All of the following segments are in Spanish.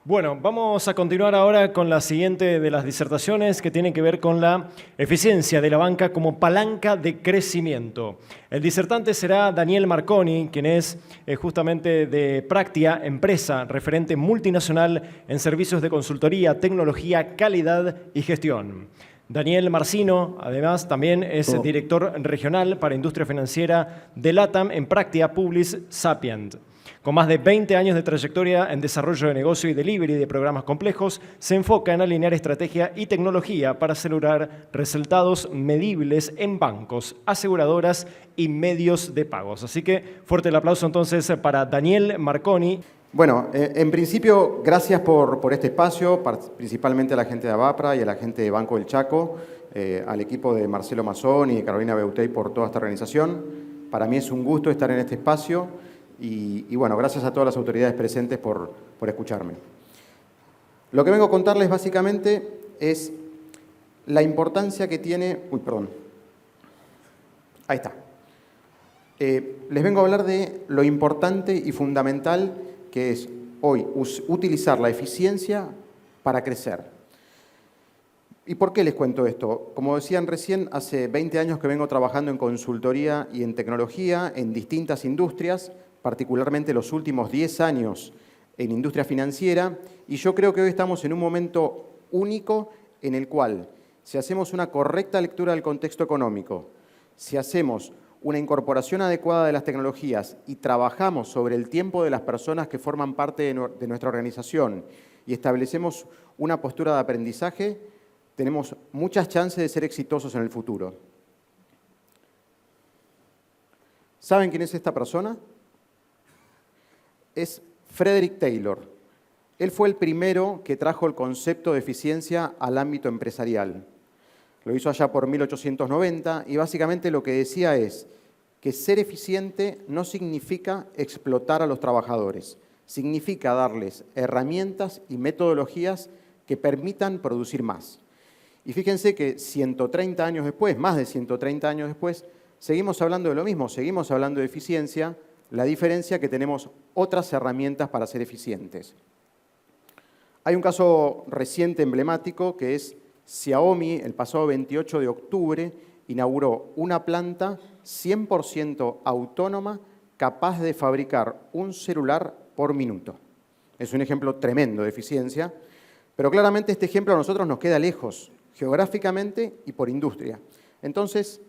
Bueno, vamos a continuar ahora con la siguiente de las disertaciones que tiene que ver con la eficiencia de la banca como palanca de crecimiento. El disertante será Daniel Marconi, quien es justamente de Practia, empresa referente multinacional en servicios de consultoría, tecnología, calidad y gestión. Daniel Marcino, además, también es director regional para industria financiera de LATAM en Practia Publis Sapient. Con más de 20 años de trayectoria en desarrollo de negocio y delivery de programas complejos, se enfoca en alinear estrategia y tecnología para asegurar resultados medibles en bancos, aseguradoras y medios de pagos. Así que fuerte el aplauso entonces para Daniel Marconi. Bueno, en principio, gracias por este espacio, principalmente a la gente de Avapra y a la gente de Banco del Chaco, al equipo de Marcelo Mazzoni y de Carolina Beutey por toda esta organización. Para mí es un gusto estar en este espacio. Y bueno, gracias a todas las autoridades presentes por escucharme. Lo que vengo a contarles básicamente es la importancia que tiene... Uy, perdón. Ahí está. Les vengo a hablar de lo importante y fundamental que es hoy utilizar la eficiencia para crecer. ¿Y por qué les cuento esto? Como decían recién, hace 20 años que vengo trabajando en consultoría y en tecnología en distintas industrias, particularmente los últimos 10 años en industria financiera, y yo creo que hoy estamos en un momento único en el cual, si hacemos una correcta lectura del contexto económico, si hacemos una incorporación adecuada de las tecnologías y trabajamos sobre el tiempo de las personas que forman parte de nuestra organización y establecemos una postura de aprendizaje, tenemos muchas chances de ser exitosos en el futuro. ¿Saben quién es esta persona? Es Frederick Taylor. Él fue el primero que trajo el concepto de eficiencia al ámbito empresarial. Lo hizo allá por 1890 y básicamente lo que decía es que ser eficiente no significa explotar a los trabajadores, significa darles herramientas y metodologías que permitan producir más. Y fíjense que 130 años después, más de 130 años después, seguimos hablando de lo mismo, seguimos hablando de eficiencia. La diferencia es que tenemos otras herramientas para ser eficientes. Hay un caso reciente emblemático que es Xiaomi, el pasado 28 de octubre, inauguró una planta 100% autónoma capaz de fabricar un celular por minuto. Es un ejemplo tremendo de eficiencia, pero claramente este ejemplo a nosotros nos queda lejos, geográficamente y por industria. Entonces,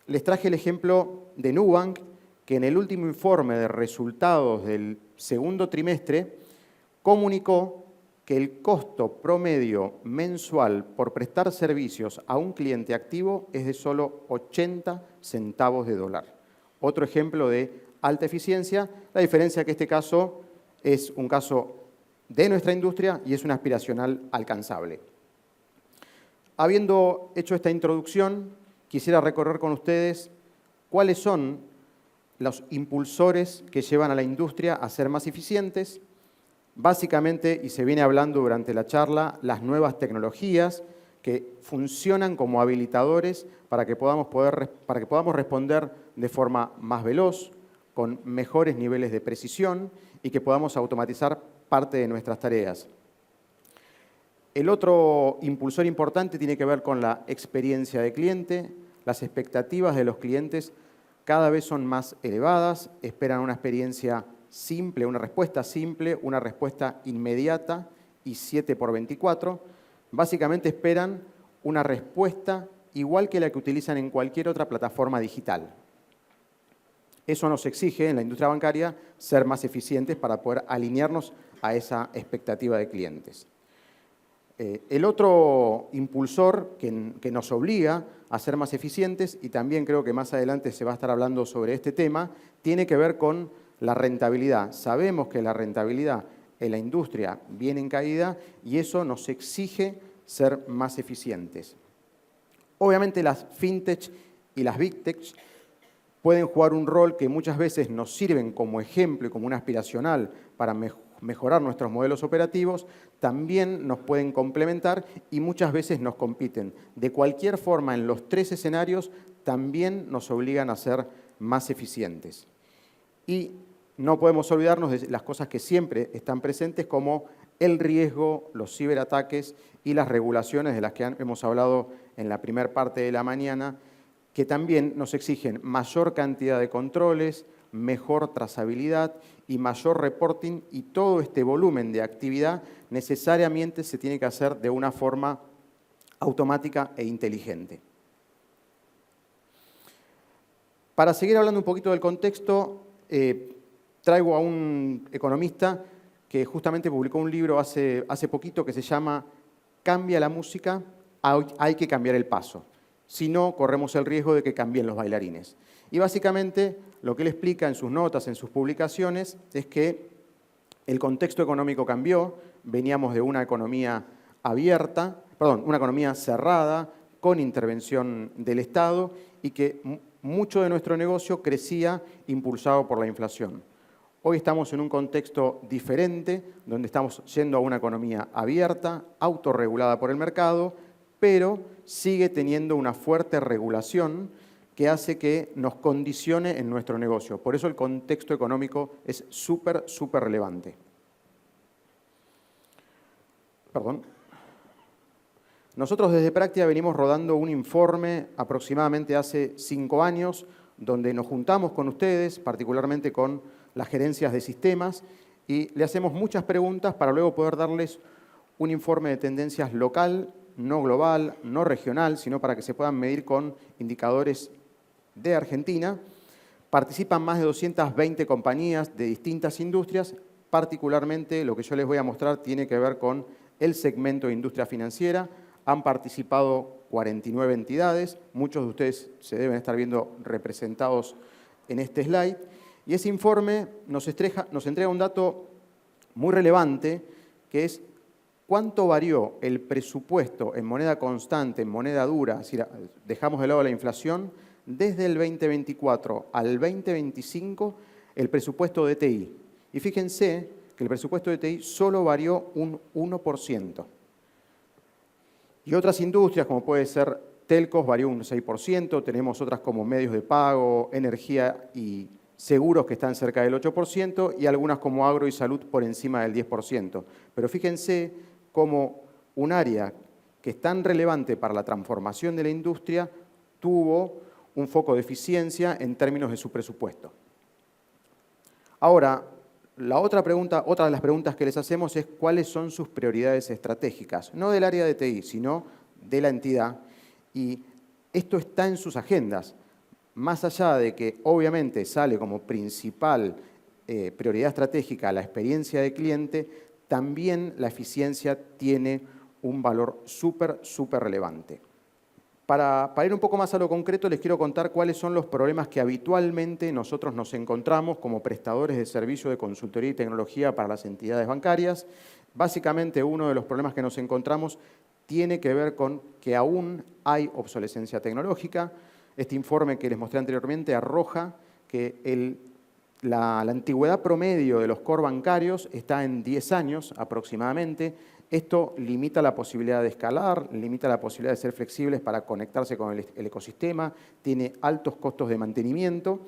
les traje el ejemplo de Nubank, que en el último informe de resultados del segundo trimestre comunicó que el costo promedio mensual por prestar servicios a un cliente activo es de solo 80 centavos de dólar. Otro ejemplo de alta eficiencia, la diferencia es que este caso es un caso de nuestra industria y es un aspiracional alcanzable. Habiendo hecho esta introducción, quisiera recorrer con ustedes cuáles son los impulsores que llevan a la industria a ser más eficientes. Básicamente, y se viene hablando durante la charla, las nuevas tecnologías que funcionan como habilitadores para que podamos responder de forma más veloz, con mejores niveles de precisión y que podamos automatizar parte de nuestras tareas. El otro impulsor importante tiene que ver con la experiencia de cliente. Las expectativas de los clientes cada vez son más elevadas, esperan una experiencia simple, una respuesta inmediata y 7x24. Básicamente esperan una respuesta igual que la que utilizan en cualquier otra plataforma digital. Eso nos exige en la industria bancaria ser más eficientes para poder alinearnos a esa expectativa de clientes. El otro impulsor que nos obliga a ser más eficientes, y también creo que más adelante se va a estar hablando sobre este tema, tiene que ver con la rentabilidad. Sabemos que la rentabilidad en la industria viene en caída y eso nos exige ser más eficientes. Obviamente las fintech y las big tech pueden jugar un rol que muchas veces nos sirven como ejemplo y como un aspiracional para mejorar nuestros modelos operativos, también nos pueden complementar y muchas veces nos compiten. De cualquier forma, en los tres escenarios también nos obligan a ser más eficientes. Y no podemos olvidarnos de las cosas que siempre están presentes, como el riesgo, los ciberataques y las regulaciones de las que hemos hablado en la primera parte de la mañana, que también nos exigen mayor cantidad de controles, mejor trazabilidad y mayor reporting, y todo este volumen de actividad necesariamente se tiene que hacer de una forma automática e inteligente. Para seguir hablando un poquito del contexto, traigo a un economista que justamente publicó un libro hace poquito que se llama Cambia la música, hay que cambiar el paso. Si no, corremos el riesgo de que cambien los bailarines. Y básicamente lo que él explica en sus notas, en sus publicaciones, es que el contexto económico cambió, veníamos de una economía una economía cerrada, con intervención del Estado, y que mucho de nuestro negocio crecía impulsado por la inflación. Hoy estamos en un contexto diferente, donde estamos yendo a una economía abierta, autorregulada por el mercado, pero sigue teniendo una fuerte regulación que hace que nos condicione en nuestro negocio. Por eso el contexto económico es súper relevante. Nosotros desde Praxia venimos rodando un informe aproximadamente hace 5 años, donde nos juntamos con ustedes, particularmente con las gerencias de sistemas, y le hacemos muchas preguntas para luego poder darles un informe de tendencias local, no global, no regional, sino para que se puedan medir con indicadores de Argentina. Participan más de 220 compañías de distintas industrias, particularmente lo que yo les voy a mostrar tiene que ver con el segmento de industria financiera. Han participado 49 entidades, muchos de ustedes se deben estar viendo representados en este slide, y ese informe nos entrega un dato muy relevante, que es cuánto varió el presupuesto en moneda constante, en moneda dura, es decir, dejamos de lado la inflación, desde el 2024 al 2025, el presupuesto de TI. Y fíjense que el presupuesto de TI solo varió un 1%. Y otras industrias, como puede ser telcos, varió un 6%, tenemos otras como medios de pago, energía y seguros que están cerca del 8%, y algunas como agro y salud por encima del 10%. Pero fíjense cómo un área que es tan relevante para la transformación de la industria tuvo un foco de eficiencia en términos de su presupuesto. Ahora, otra de las preguntas que les hacemos es cuáles son sus prioridades estratégicas, no del área de TI, sino de la entidad, y esto está en sus agendas, más allá de que obviamente sale como principal prioridad estratégica la experiencia de cliente, también la eficiencia tiene un valor súper relevante. Para ir un poco más a lo concreto, les quiero contar cuáles son los problemas que habitualmente nosotros nos encontramos como prestadores de servicio de consultoría y tecnología para las entidades bancarias. Básicamente, uno de los problemas que nos encontramos tiene que ver con que aún hay obsolescencia tecnológica. Este informe que les mostré anteriormente arroja que la antigüedad promedio de los core bancarios está en 10 años aproximadamente. Esto limita la posibilidad de escalar, limita la posibilidad de ser flexibles para conectarse con el ecosistema, tiene altos costos de mantenimiento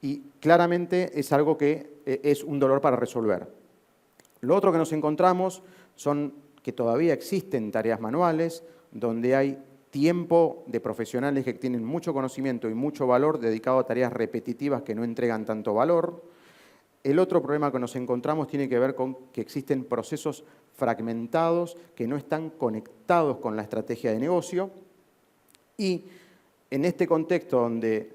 y claramente es algo que es un dolor para resolver. Lo otro que nos encontramos son que todavía existen tareas manuales, donde hay tiempo de profesionales que tienen mucho conocimiento y mucho valor dedicado a tareas repetitivas que no entregan tanto valor. El otro problema que nos encontramos tiene que ver con que existen procesos fragmentados que no están conectados con la estrategia de negocio, y en este contexto donde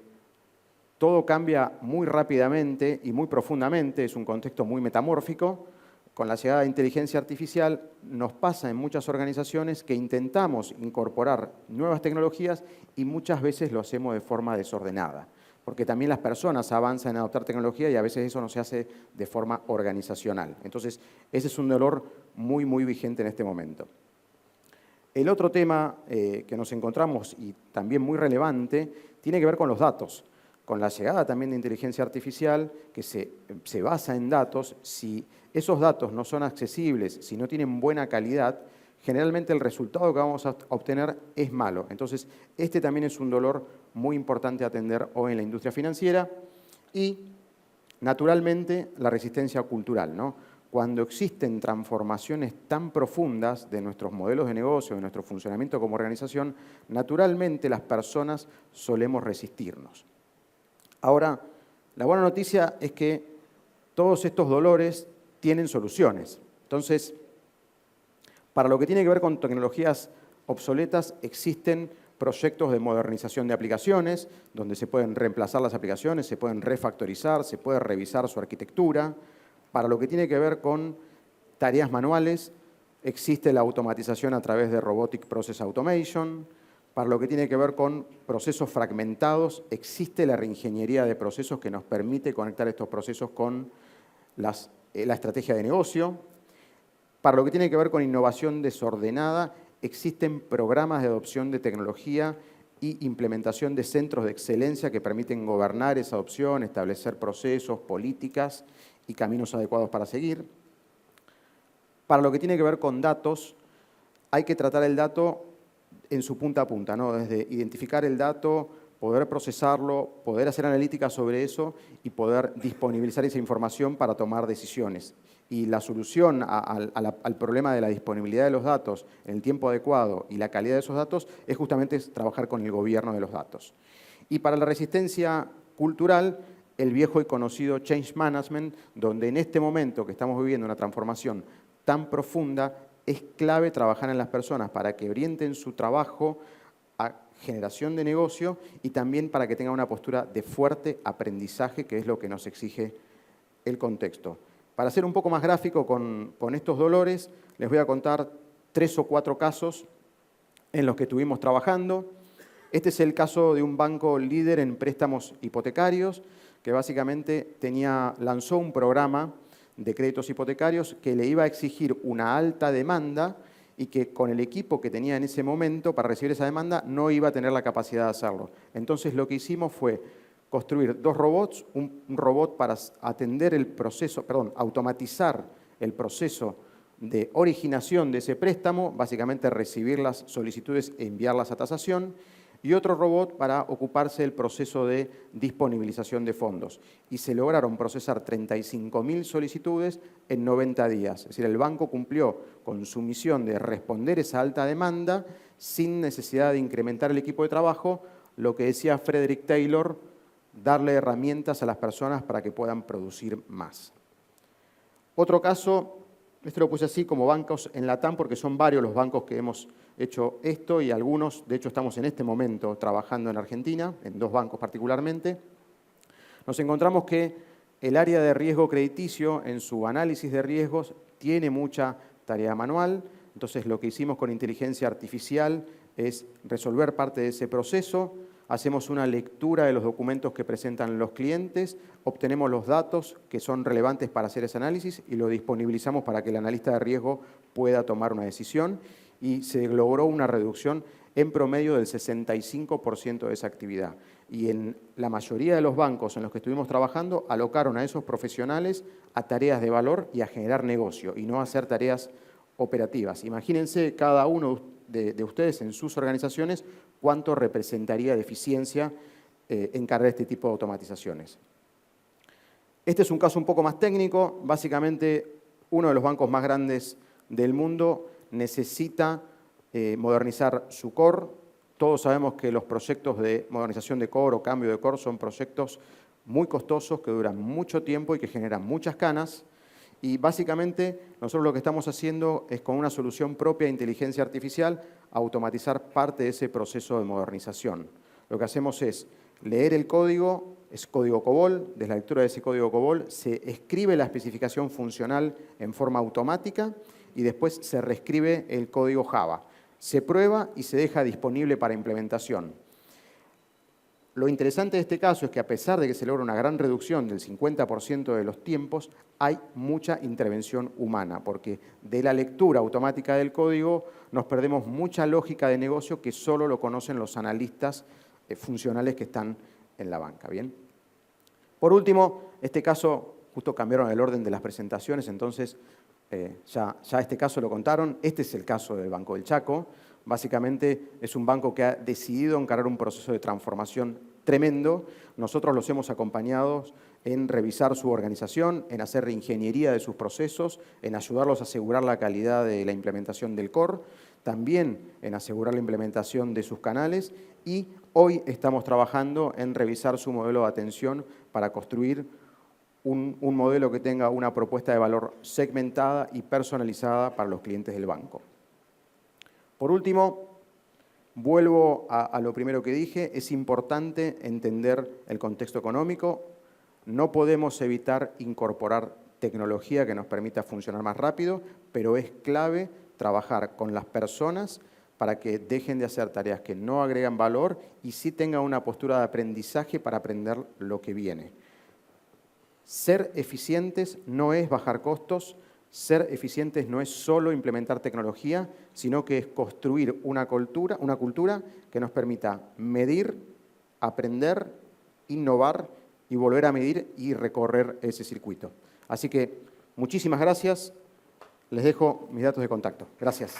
todo cambia muy rápidamente y muy profundamente, es un contexto muy metamórfico, con la llegada de inteligencia artificial nos pasa en muchas organizaciones que intentamos incorporar nuevas tecnologías y muchas veces lo hacemos de forma desordenada, porque también las personas avanzan en adoptar tecnología y a veces eso no se hace de forma organizacional. Entonces, ese es un dolor muy vigente en este momento. El otro tema que nos encontramos, y también muy relevante, tiene que ver con los datos. Con la llegada también de inteligencia artificial, que se basa en datos, si esos datos no son accesibles, si no tienen buena calidad, generalmente el resultado que vamos a obtener es malo. Entonces, este también es un dolor muy importante a atender hoy en la industria financiera. Y, naturalmente, la resistencia cultural, ¿no? cuando existen transformaciones tan profundas de nuestros modelos de negocio, de nuestro funcionamiento como organización, naturalmente las personas solemos resistirnos. Ahora, la buena noticia es que todos estos dolores tienen soluciones. Entonces, para lo que tiene que ver con tecnologías obsoletas, existen proyectos de modernización de aplicaciones, donde se pueden reemplazar las aplicaciones, se pueden refactorizar, se puede revisar su arquitectura. Para lo que tiene que ver con tareas manuales, existe la automatización a través de Robotic Process Automation. Para lo que tiene que ver con procesos fragmentados, existe la reingeniería de procesos que nos permite conectar estos procesos con la estrategia de negocio. Para lo que tiene que ver con innovación desordenada, existen programas de adopción de tecnología y implementación de centros de excelencia que permiten gobernar esa adopción, establecer procesos, políticas y caminos adecuados para seguir. Para lo que tiene que ver con datos, hay que tratar el dato en su punta a punta, ¿no? Desde identificar el dato, poder procesarlo, poder hacer analítica sobre eso y poder disponibilizar esa información para tomar decisiones. Y la solución al problema de la disponibilidad de los datos en el tiempo adecuado y la calidad de esos datos es justamente trabajar con el gobierno de los datos. Y para la resistencia cultural, el viejo y conocido change management, donde en este momento que estamos viviendo una transformación tan profunda, es clave trabajar en las personas para que orienten su trabajo a generación de negocio y también para que tengan una postura de fuerte aprendizaje, que es lo que nos exige el contexto. Para ser un poco más gráfico con estos dolores, les voy a contar 3 o 4 casos en los que estuvimos trabajando. Este es el caso de un banco líder en préstamos hipotecarios, que básicamente lanzó un programa de créditos hipotecarios que le iba a exigir una alta demanda y que con el equipo que tenía en ese momento para recibir esa demanda no iba a tener la capacidad de hacerlo. Entonces lo que hicimos fue construir 2 robots, un robot para atender el proceso, automatizar el proceso de originación de ese préstamo, básicamente recibir las solicitudes e enviarlas a tasación, y otro robot para ocuparse del proceso de disponibilización de fondos. Y se lograron procesar 35.000 solicitudes en 90 días. Es decir, el banco cumplió con su misión de responder esa alta demanda sin necesidad de incrementar el equipo de trabajo, lo que decía Frederick Taylor, darle herramientas a las personas para que puedan producir más. Otro caso, esto lo puse así como bancos en Latam porque son varios los bancos que hemos hecho esto y algunos, de hecho estamos en este momento trabajando en Argentina, en 2 bancos particularmente. Nos encontramos que el área de riesgo crediticio en su análisis de riesgos tiene mucha tarea manual, entonces lo que hicimos con inteligencia artificial es resolver parte de ese proceso, hacemos una lectura de los documentos que presentan los clientes, obtenemos los datos que son relevantes para hacer ese análisis y lo disponibilizamos para que el analista de riesgo pueda tomar una decisión y se logró una reducción en promedio del 65% de esa actividad. Y en la mayoría de los bancos en los que estuvimos trabajando alocaron a esos profesionales a tareas de valor y a generar negocio y no a hacer tareas operativas. Imagínense cada uno de ustedes en sus organizaciones cuánto representaría de eficiencia encargar este tipo de automatizaciones. Este es un caso un poco más técnico. Básicamente, uno de los bancos más grandes del mundo necesita modernizar su core. Todos sabemos que los proyectos de modernización de core o cambio de core son proyectos muy costosos, que duran mucho tiempo y que generan muchas canas. Y básicamente nosotros lo que estamos haciendo es con una solución propia de inteligencia artificial automatizar parte de ese proceso de modernización. Lo que hacemos es leer el código, es código COBOL, desde la lectura de ese código COBOL se escribe la especificación funcional en forma automática y después se reescribe el código Java. Se prueba y se deja disponible para implementación. Lo interesante de este caso es que a pesar de que se logra una gran reducción del 50% de los tiempos, hay mucha intervención humana, porque de la lectura automática del código nos perdemos mucha lógica de negocio que solo lo conocen los analistas funcionales que están en la banca. ¿Bien? Por último, este caso, justo cambiaron el orden de las presentaciones, entonces ya este caso lo contaron. Este es el caso del Banco del Chaco. Básicamente es un banco que ha decidido encarar un proceso de transformación tremendo. Nosotros los hemos acompañado en revisar su organización, en hacer reingeniería de sus procesos, en ayudarlos a asegurar la calidad de la implementación del core, también en asegurar la implementación de sus canales y hoy estamos trabajando en revisar su modelo de atención para construir un modelo que tenga una propuesta de valor segmentada y personalizada para los clientes del banco. Por último, vuelvo a lo primero que dije, es importante entender el contexto económico. No podemos evitar incorporar tecnología que nos permita funcionar más rápido, pero es clave trabajar con las personas para que dejen de hacer tareas que no agregan valor y sí tengan una postura de aprendizaje para aprender lo que viene. Ser eficientes no es bajar costos, ser eficientes no es solo implementar tecnología, sino que es construir una cultura que nos permita medir, aprender, innovar y volver a medir y recorrer ese circuito. Así que muchísimas gracias. Les dejo mis datos de contacto. Gracias.